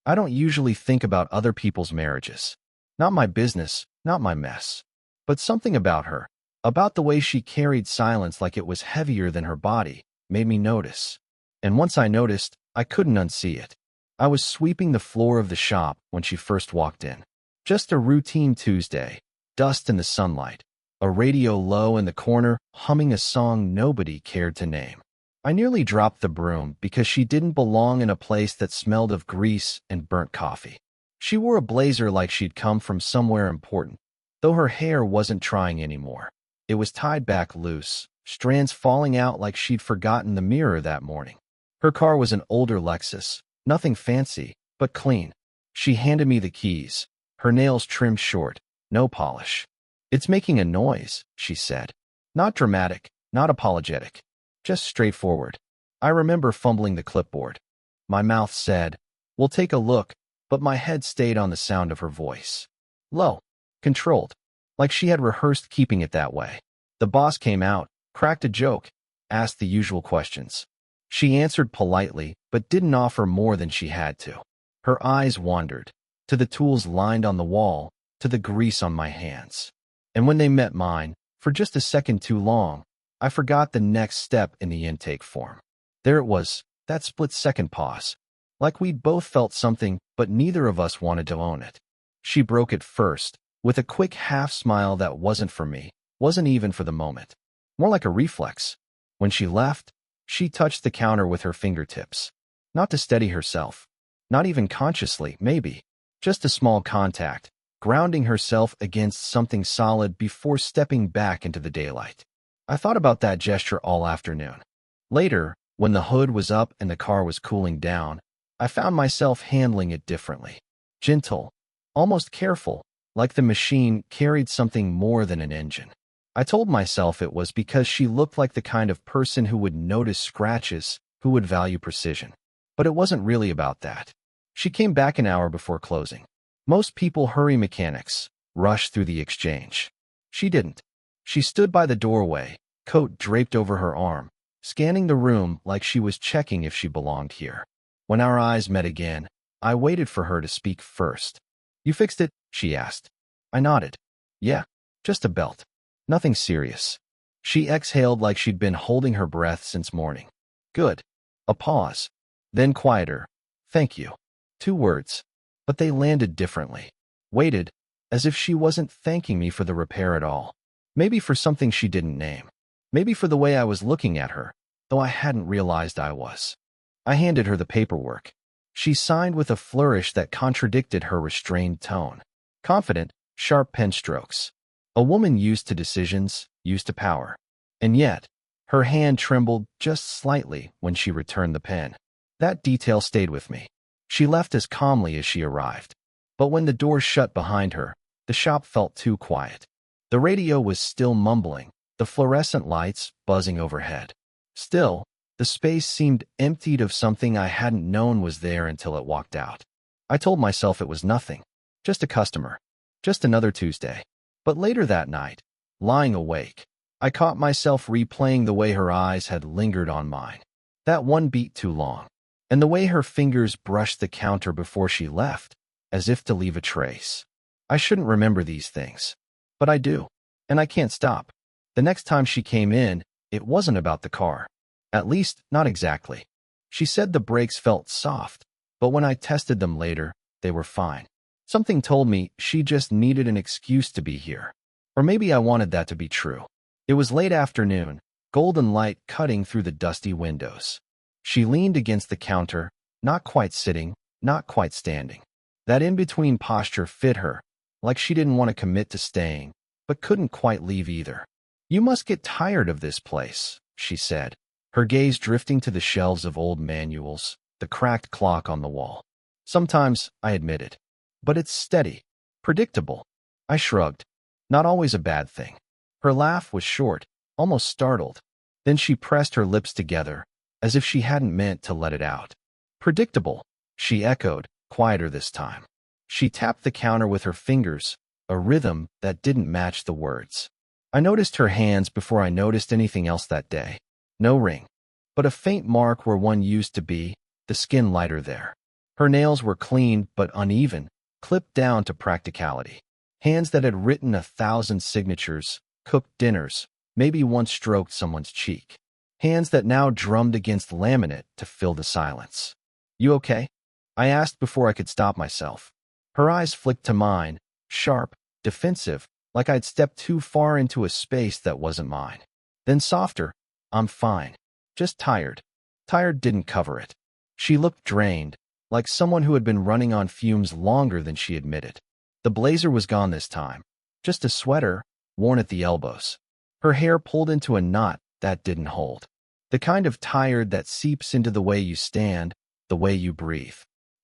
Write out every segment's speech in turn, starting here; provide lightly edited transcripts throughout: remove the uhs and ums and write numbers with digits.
I don't usually think about other people's marriages. Not my business, not my mess. But something about her, about the way she carried silence like it was heavier than her body, made me notice. And once I noticed, I couldn't unsee it. I was sweeping the floor of the shop when she first walked in. Just a routine Tuesday, dust in the sunlight, a radio low in the corner humming a song nobody cared to name. I nearly dropped the broom because she didn't belong in a place that smelled of grease and burnt coffee. She wore a blazer like she'd come from somewhere important, though her hair wasn't trying anymore. It was tied back loose, strands falling out like she'd forgotten the mirror that morning. Her car was an older Lexus, nothing fancy, but clean. She handed me the keys, her nails trimmed short, no polish. "It's making a noise," she said. Not dramatic, not apologetic, just straightforward. I remember fumbling the clipboard. My mouth said, "We'll take a look," but my head stayed on the sound of her voice. Low, controlled, like she had rehearsed keeping it that way. The boss came out, cracked a joke, asked the usual questions. She answered politely, but didn't offer more than she had to. Her eyes wandered, to the tools lined on the wall, to the grease on my hands. And when they met mine, for just a second too long, I forgot the next step in the intake form. There it was, that split-second pause. Like we'd both felt something, but neither of us wanted to own it. She broke it first, with a quick half-smile that wasn't for me, wasn't even for the moment. More like a reflex. When she left, she touched the counter with her fingertips. Not to steady herself. Not even consciously, maybe. Just a small contact, grounding herself against something solid before stepping back into the daylight. I thought about that gesture all afternoon. Later, when the hood was up and the car was cooling down, I found myself handling it differently. Gentle, almost careful, like the machine carried something more than an engine. I told myself it was because she looked like the kind of person who would notice scratches, who would value precision. But it wasn't really about that. She came back an hour before closing. Most people hurry mechanics, rush through the exchange. She didn't. She stood by the doorway, coat draped over her arm, scanning the room like she was checking if she belonged here. When our eyes met again, I waited for her to speak first. "You fixed it?" she asked. I nodded. "Yeah, just a belt. Nothing serious." She exhaled like she'd been holding her breath since morning. "Good." A pause. Then quieter. "Thank you." 2 words. But they landed differently. Weighted, as if she wasn't thanking me for the repair at all. Maybe for something she didn't name. Maybe for the way I was looking at her, though I hadn't realized I was. I handed her the paperwork. She signed with a flourish that contradicted her restrained tone. Confident, sharp pen strokes. A woman used to decisions, used to power. And yet, her hand trembled just slightly when she returned the pen. That detail stayed with me. She left as calmly as she arrived. But when the door shut behind her, the shop felt too quiet. The radio was still mumbling, the fluorescent lights buzzing overhead. Still, the space seemed emptied of something I hadn't known was there until it walked out. I told myself it was nothing. Just a customer. Just another Tuesday. But later that night, lying awake, I caught myself replaying the way her eyes had lingered on mine. That one beat too long. And the way her fingers brushed the counter before she left, as if to leave a trace. I shouldn't remember these things. But I do. And I can't stop. The next time she came in, it wasn't about the car. At least, not exactly. She said the brakes felt soft, but when I tested them later, they were fine. Something told me she just needed an excuse to be here. Or maybe I wanted that to be true. It was late afternoon, golden light cutting through the dusty windows. She leaned against the counter, not quite sitting, not quite standing. That in-between posture fit her, like she didn't want to commit to staying, but couldn't quite leave either. "You must get tired of this place," she said, her gaze drifting to the shelves of old manuals, the cracked clock on the wall. "Sometimes," I admitted. "But it's steady, predictable." I shrugged. Not always a bad thing. Her laugh was short, almost startled. Then she pressed her lips together, as if she hadn't meant to let it out. "Predictable," she echoed, quieter this time. She tapped the counter with her fingers, a rhythm that didn't match the words. I noticed her hands before I noticed anything else that day. No ring, but a faint mark where one used to be, the skin lighter there. Her nails were clean but uneven, clipped down to practicality. Hands that had written 1,000 signatures, cooked dinners, maybe once stroked someone's cheek. Hands that now drummed against laminate to fill the silence. "You okay?" I asked before I could stop myself. Her eyes flicked to mine, sharp, defensive, like I'd stepped too far into a space that wasn't mine. Then softer, "I'm fine. Just tired." Tired didn't cover it. She looked drained, like someone who had been running on fumes longer than she admitted. The blazer was gone this time. Just a sweater, worn at the elbows. Her hair pulled into a knot that didn't hold. The kind of tired that seeps into the way you stand, the way you breathe.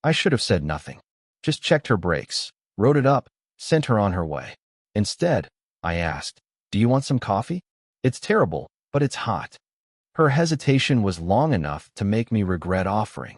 I should have said nothing. Just checked her brakes, wrote it up, sent her on her way. Instead, I asked, "Do you want some coffee? It's terrible, but it's hot." Her hesitation was long enough to make me regret offering.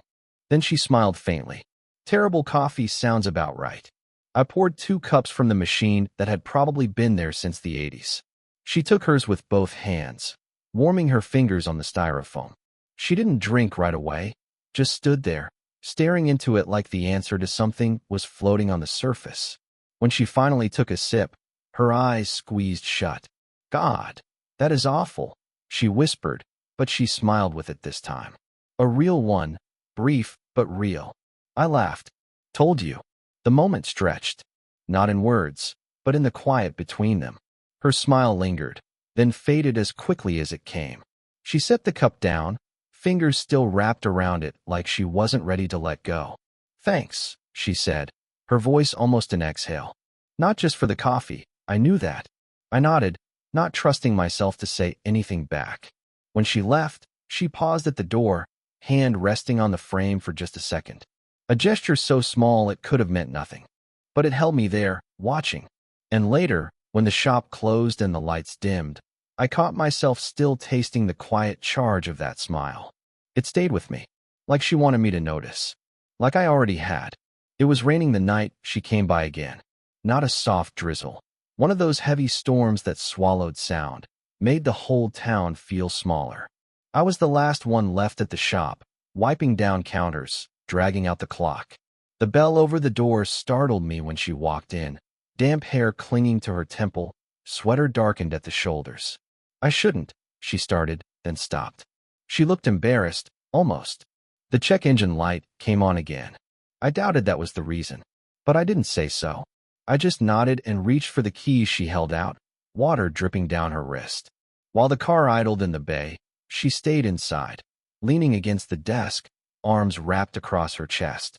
Then she smiled faintly. "Terrible coffee sounds about right." I poured 2 cups from the machine that had probably been there since the 80s. She took hers with both hands, warming her fingers on the styrofoam. She didn't drink right away, just stood there, staring into it like the answer to something was floating on the surface. When she finally took a sip, her eyes squeezed shut. "God, that is awful," she whispered, but she smiled with it this time. A real one, brief but real. I laughed. "Told you." The moment stretched, not in words, but in the quiet between them. Her smile lingered, then faded as quickly as it came. She set the cup down, fingers still wrapped around it like she wasn't ready to let go. "Thanks," she said, her voice almost an exhale. "Not just for the coffee, I knew that." I nodded, not trusting myself to say anything back. When she left, she paused at the door, hand resting on the frame for just a second. A gesture so small it could have meant nothing. But it held me there, watching. And later, when the shop closed and the lights dimmed, I caught myself still tasting the quiet charge of that smile. It stayed with me, like she wanted me to notice. Like I already had. It was raining the night she came by again. Not a soft drizzle. One of those heavy storms that swallowed sound, made the whole town feel smaller. I was the last one left at the shop, wiping down counters, dragging out the clock. The bell over the door startled me when she walked in, damp hair clinging to her temple, sweater darkened at the shoulders. "I shouldn't," she started, then stopped. She looked embarrassed, almost. The check engine light came on again. I doubted that was the reason, but I didn't say so. I just nodded and reached for the keys she held out, water dripping down her wrist. While the car idled in the bay, she stayed inside, leaning against the desk, arms wrapped across her chest.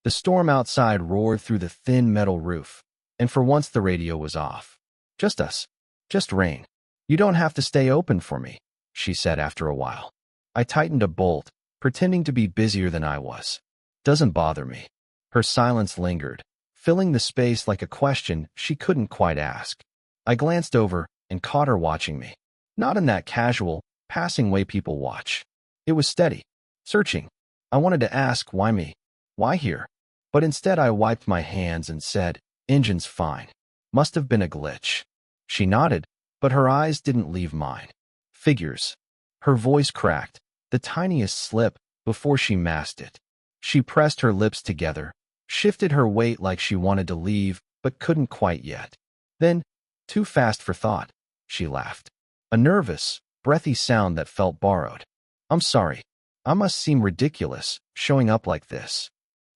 The storm outside roared through the thin metal roof, and for once the radio was off. "Just us. Just rain. You don't have to stay open for me," she said after a while. I tightened a bolt, pretending to be busier than I was. "Doesn't bother me." Her silence lingered, filling the space like a question she couldn't quite ask. I glanced over and caught her watching me. Not in that casual, passing way people watch. It was steady, searching. I wanted to ask, why me? Why here? But instead I wiped my hands and said, "Engine's fine. Must have been a glitch." She nodded, but her eyes didn't leave mine. "Figures." Her voice cracked, the tiniest slip, before she masked it. She pressed her lips together, shifted her weight like she wanted to leave, but couldn't quite yet. Then, too fast for thought, she laughed. A nervous, breathy sound that felt borrowed. "I'm sorry. I must seem ridiculous, showing up like this."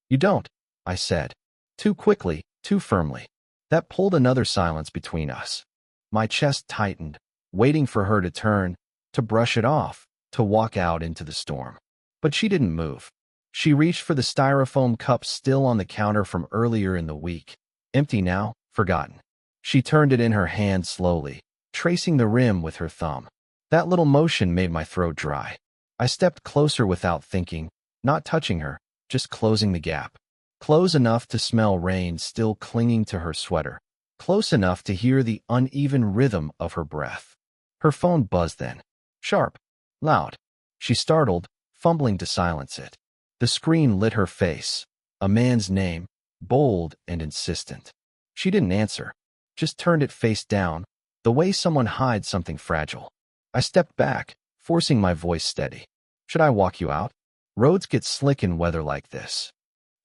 "You don't," I said. Too quickly, too firmly. That pulled another silence between us. My chest tightened, waiting for her to turn, to brush it off, to walk out into the storm. But she didn't move. She reached for the styrofoam cup still on the counter from earlier in the week. Empty now, forgotten. She turned it in her hand slowly, tracing the rim with her thumb. That little motion made my throat dry. I stepped closer without thinking, not touching her, just closing the gap. Close enough to smell rain still clinging to her sweater. Close enough to hear the uneven rhythm of her breath. Her phone buzzed then. Sharp. Loud. She startled, fumbling to silence it. The screen lit her face. A man's name, bold and insistent. She didn't answer. Just turned it face down, the way someone hides something fragile. I stepped back, forcing my voice steady. "Should I walk you out? Roads get slick in weather like this."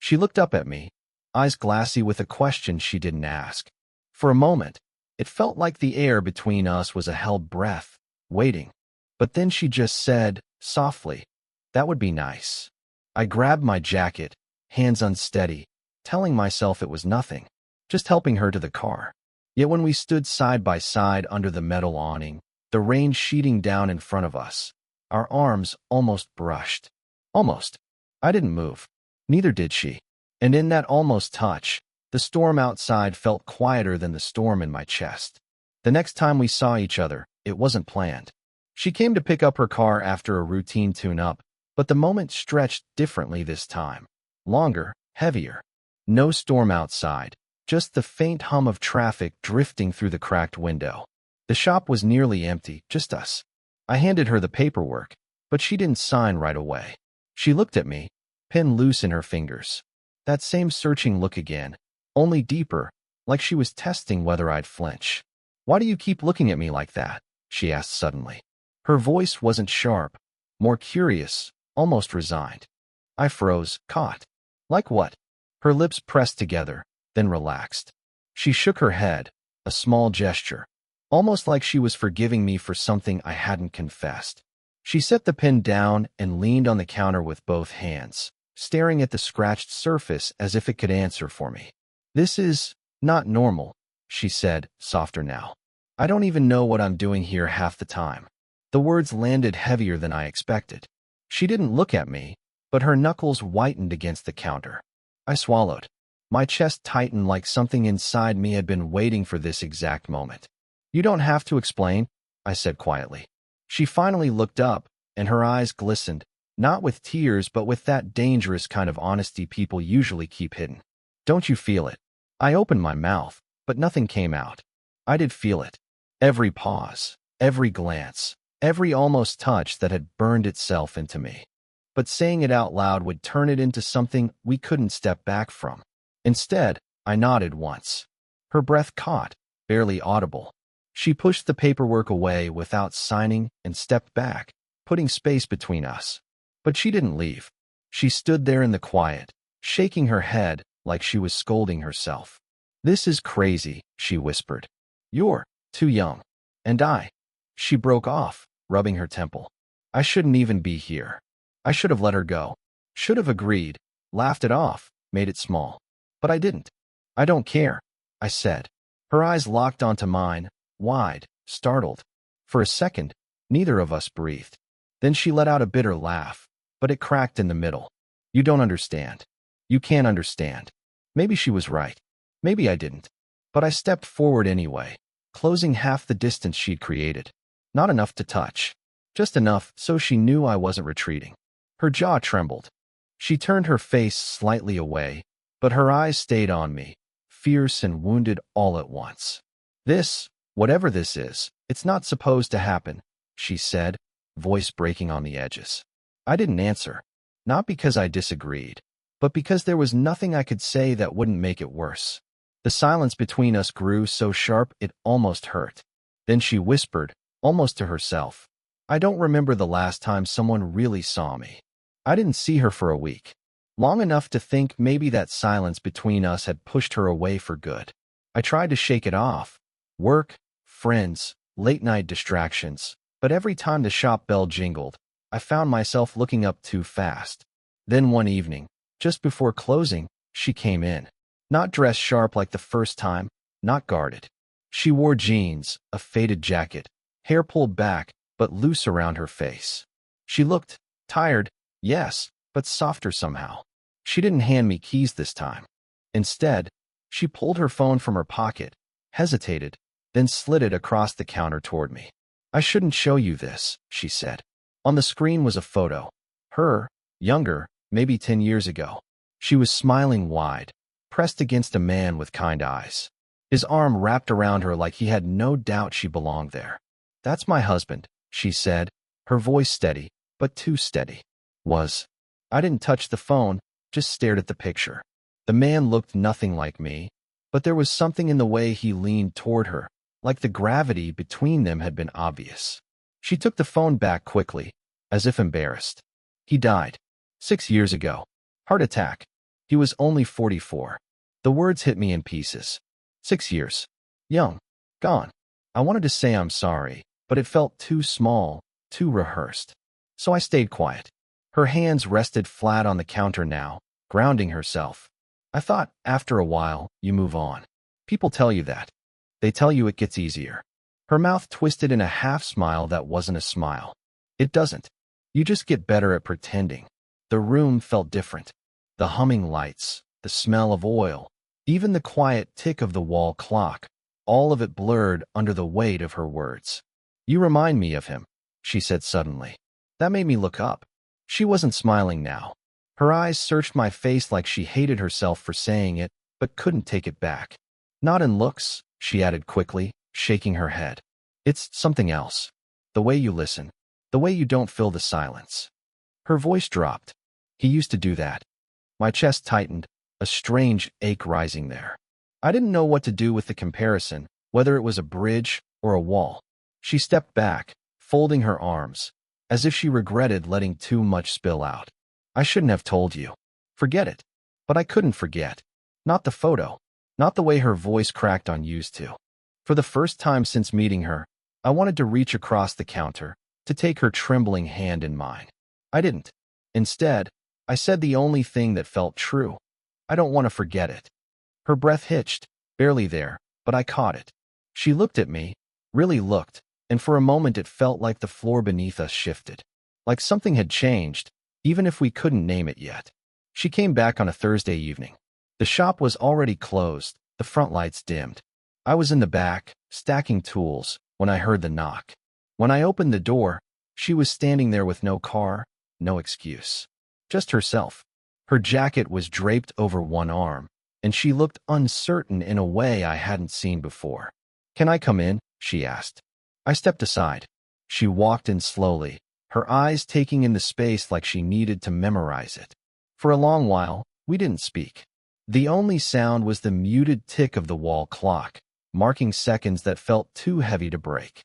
She looked up at me, eyes glassy with a question she didn't ask. For a moment, it felt like the air between us was a held breath, waiting. But then she just said, softly, "That would be nice." I grabbed my jacket, hands unsteady, telling myself it was nothing, just helping her to the car. Yet when we stood side by side under the metal awning, the rain sheeting down in front of us, our arms almost brushed. Almost. I didn't move. Neither did she. And in that almost touch, the storm outside felt quieter than the storm in my chest. The next time we saw each other, it wasn't planned. She came to pick up her car after a routine tune-up, but the moment stretched differently this time. Longer, heavier. No storm outside, just the faint hum of traffic drifting through the cracked window. The shop was nearly empty, just us. I handed her the paperwork, but she didn't sign right away. She looked at me, pen loose in her fingers. That same searching look again, only deeper, like she was testing whether I'd flinch. "Why do you keep looking at me like that?" she asked suddenly. Her voice wasn't sharp, more curious, almost resigned. I froze, caught. Like what? Her lips pressed together, then relaxed. She shook her head, a small gesture, almost like she was forgiving me for something I hadn't confessed. She set the pen down and leaned on the counter with both hands, staring at the scratched surface as if it could answer for me. "This is not normal," she said, softer now. "I don't even know what I'm doing here half the time." The words landed heavier than I expected. She didn't look at me, but her knuckles whitened against the counter. I swallowed. My chest tightened like something inside me had been waiting for this exact moment. "You don't have to explain," I said quietly. She finally looked up, and her eyes glistened, not with tears but with that dangerous kind of honesty people usually keep hidden. "Don't you feel it?" I opened my mouth, but nothing came out. I did feel it. Every pause, every glance, every almost touch that had burned itself into me. But saying it out loud would turn it into something we couldn't step back from. Instead, I nodded once. Her breath caught, barely audible. She pushed the paperwork away without signing and stepped back, putting space between us. But she didn't leave. She stood there in the quiet, shaking her head like she was scolding herself. "This is crazy," she whispered. "You're too young. And She broke off, rubbing her temple. "I shouldn't even be here. I should have let her go. Should have agreed, laughed it off, made it small. But I didn't." "I don't care," I said. Her eyes locked onto mine, wide, startled. For a second, neither of us breathed. Then she let out a bitter laugh, but it cracked in the middle. "You don't understand. You can't understand." Maybe she was right. Maybe I didn't. But I stepped forward anyway, closing half the distance she'd created. Not enough to touch. Just enough so she knew I wasn't retreating. Her jaw trembled. She turned her face slightly away, but her eyes stayed on me, fierce and wounded all at once. "This, whatever this is, it's not supposed to happen," she said, voice breaking on the edges. I didn't answer, not because I disagreed, but because there was nothing I could say that wouldn't make it worse. The silence between us grew so sharp it almost hurt. Then she whispered, almost to herself, "I don't remember the last time someone really saw me." I didn't see her for a week. Long enough to think maybe that silence between us had pushed her away for good. I tried to shake it off. Work, friends, late-night distractions. But every time the shop bell jingled, I found myself looking up too fast. Then one evening, just before closing, she came in. Not dressed sharp like the first time, not guarded. She wore jeans, a faded jacket, hair pulled back, but loose around her face. She looked tired, yes, but softer somehow. She didn't hand me keys this time. Instead, she pulled her phone from her pocket, hesitated, then slid it across the counter toward me. "I shouldn't show you this," she said. On the screen was a photo. Her, younger, maybe 10 years ago. She was smiling wide, pressed against a man with kind eyes. His arm wrapped around her like he had no doubt she belonged there. "That's my husband," she said, her voice steady, but too steady. I didn't touch the phone, just stared at the picture. The man looked nothing like me, but there was something in the way he leaned toward her, like the gravity between them had been obvious. She took the phone back quickly, as if embarrassed. "He died 6 years ago. Heart attack. He was only 44. The words hit me in pieces. 6 years. Young. Gone. I wanted to say I'm sorry, but it felt too small, too rehearsed. So I stayed quiet. Her hands rested flat on the counter now, grounding herself. I thought, after a while, you move on. People tell you that. They tell you it gets easier. Her mouth twisted in a half-smile that wasn't a smile. It doesn't. You just get better at pretending. The room felt different. The humming lights, the smell of oil, even the quiet tick of the wall clock, all of it blurred under the weight of her words. You remind me of him, she said suddenly. That made me look up. She wasn't smiling now. Her eyes searched my face like she hated herself for saying it, but couldn't take it back. Not in looks, she added quickly, shaking her head. It's something else. The way you listen. The way you don't fill the silence. Her voice dropped. He used to do that. My chest tightened, a strange ache rising there. I didn't know what to do with the comparison, whether it was a bridge or a wall. She stepped back, folding her arms, as if she regretted letting too much spill out. I shouldn't have told you. Forget it. But I couldn't forget. Not the photo. Not the way her voice cracked on used to. For the first time since meeting her, I wanted to reach across the counter, to take her trembling hand in mine. I didn't. Instead, I said the only thing that felt true. I don't want to forget it. Her breath hitched, barely there, but I caught it. She looked at me, really looked, and for a moment it felt like the floor beneath us shifted. Like something had changed, even if we couldn't name it yet. She came back on a Thursday evening. The shop was already closed, the front lights dimmed. I was in the back, stacking tools, when I heard the knock. When I opened the door, she was standing there with no car, no excuse. Just herself. Her jacket was draped over one arm, and she looked uncertain in a way I hadn't seen before. Can I come in? She asked. I stepped aside. She walked in slowly, her eyes taking in the space like she needed to memorize it. For a long while, we didn't speak. The only sound was the muted tick of the wall clock, marking seconds that felt too heavy to break.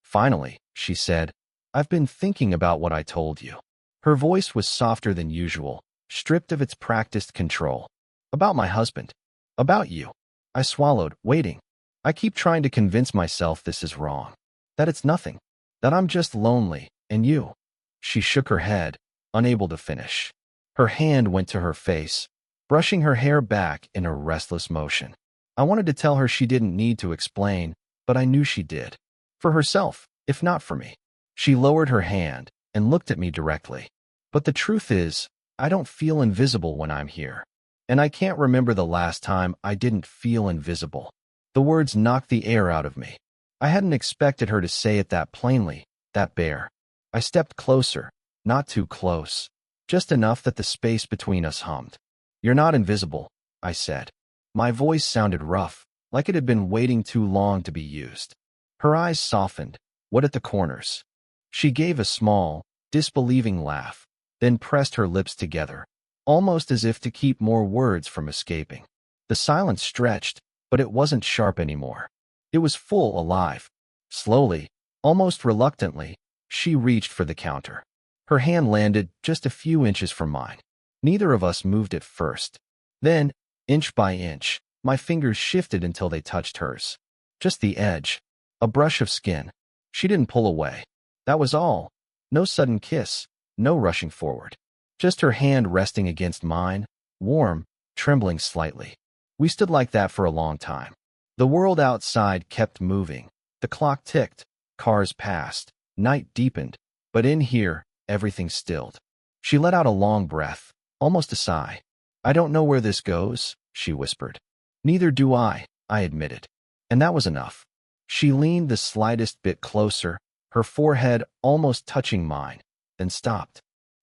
Finally, she said, I've been thinking about what I told you. Her voice was softer than usual, stripped of its practiced control. About my husband. About you. I swallowed, waiting. I keep trying to convince myself this is wrong. That it's nothing. That I'm just lonely, and you. She shook her head, unable to finish. Her hand went to her face, brushing her hair back in a restless motion. I wanted to tell her she didn't need to explain, but I knew she did. For herself, if not for me. She lowered her hand and looked at me directly. But the truth is, I don't feel invisible when I'm here. And I can't remember the last time I didn't feel invisible. The words knocked the air out of me. I hadn't expected her to say it that plainly, that bare. I stepped closer, not too close, just enough that the space between us hummed. You're not invisible, I said. My voice sounded rough, like it had been waiting too long to be used. Her eyes softened, wet at the corners. She gave a small, disbelieving laugh, then pressed her lips together, almost as if to keep more words from escaping. The silence stretched, but it wasn't sharp anymore. It was full, alive. Slowly, almost reluctantly, she reached for the counter. Her hand landed just a few inches from mine. Neither of us moved at first. Then, inch by inch, my fingers shifted until they touched hers. Just the edge. A brush of skin. She didn't pull away. That was all. No sudden kiss. No rushing forward. Just her hand resting against mine, warm, trembling slightly. We stood like that for a long time. The world outside kept moving. The clock ticked. Cars passed. Night deepened. But in here, everything stilled. She let out a long breath, almost a sigh. I don't know where this goes, she whispered. Neither do I admitted. And that was enough. She leaned the slightest bit closer, her forehead almost touching mine, then stopped.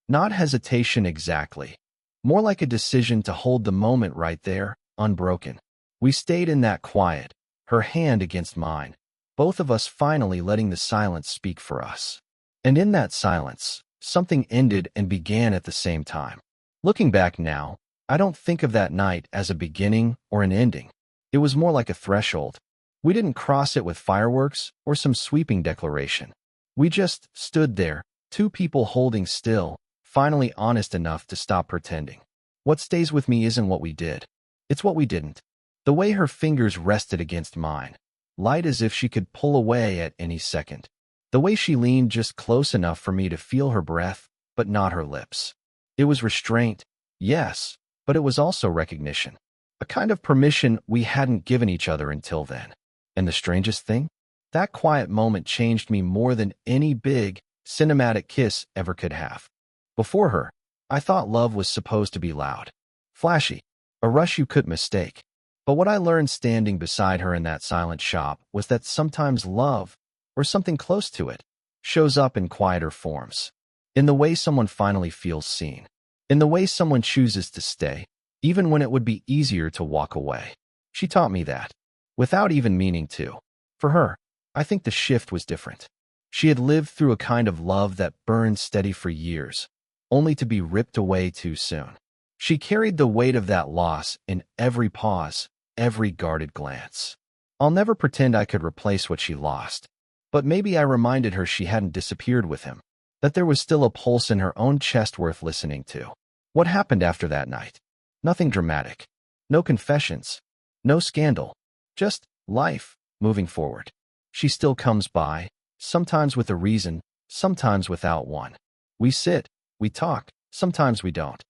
Not hesitation exactly. More like a decision to hold the moment right there, unbroken. We stayed in that quiet, her hand against mine, both of us finally letting the silence speak for us. And in that silence, something ended and began at the same time. Looking back now, I don't think of that night as a beginning or an ending. It was more like a threshold. We didn't cross it with fireworks or some sweeping declaration. We just stood there, two people holding still, finally honest enough to stop pretending. What stays with me isn't what we did. It's what we didn't. The way her fingers rested against mine, light as if she could pull away at any second. The way she leaned just close enough for me to feel her breath, but not her lips. It was restraint, yes, but it was also recognition. A kind of permission we hadn't given each other until then. And the strangest thing? That quiet moment changed me more than any big, cinematic kiss ever could have. Before her, I thought love was supposed to be loud, flashy, a rush you couldn't mistake. But what I learned standing beside her in that silent shop was that sometimes love, or something close to it, shows up in quieter forms. In the way someone finally feels seen. In the way someone chooses to stay, even when it would be easier to walk away. She taught me that, without even meaning to. For her, I think the shift was different. She had lived through a kind of love that burned steady for years, only to be ripped away too soon. She carried the weight of that loss in every pause, every guarded glance. I'll never pretend I could replace what she lost, but maybe I reminded her she hadn't disappeared with him, that there was still a pulse in her own chest worth listening to. What happened after that night? Nothing dramatic. No confessions. No scandal. Just life, moving forward. She still comes by, sometimes with a reason, sometimes without one. We sit, we talk, sometimes we don't.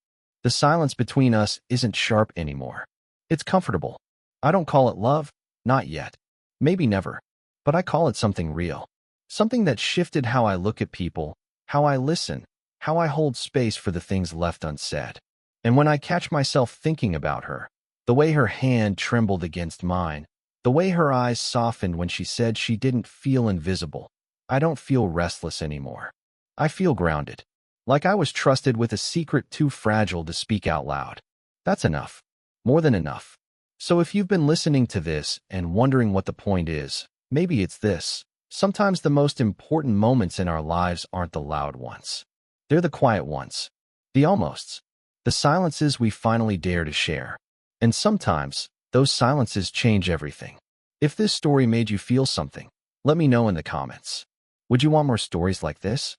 The silence between us isn't sharp anymore. It's comfortable. I don't call it love, not yet. Maybe never. But I call it something real. Something that shifted how I look at people, how I listen, how I hold space for the things left unsaid. And when I catch myself thinking about her, the way her hand trembled against mine, the way her eyes softened when she said she didn't feel invisible, I don't feel restless anymore. I feel grounded. Like I was trusted with a secret too fragile to speak out loud. That's enough. More than enough. So if you've been listening to this and wondering what the point is, maybe it's this. Sometimes the most important moments in our lives aren't the loud ones. They're the quiet ones. The almosts. The silences we finally dare to share. And sometimes, those silences change everything. If this story made you feel something, let me know in the comments. Would you want more stories like this?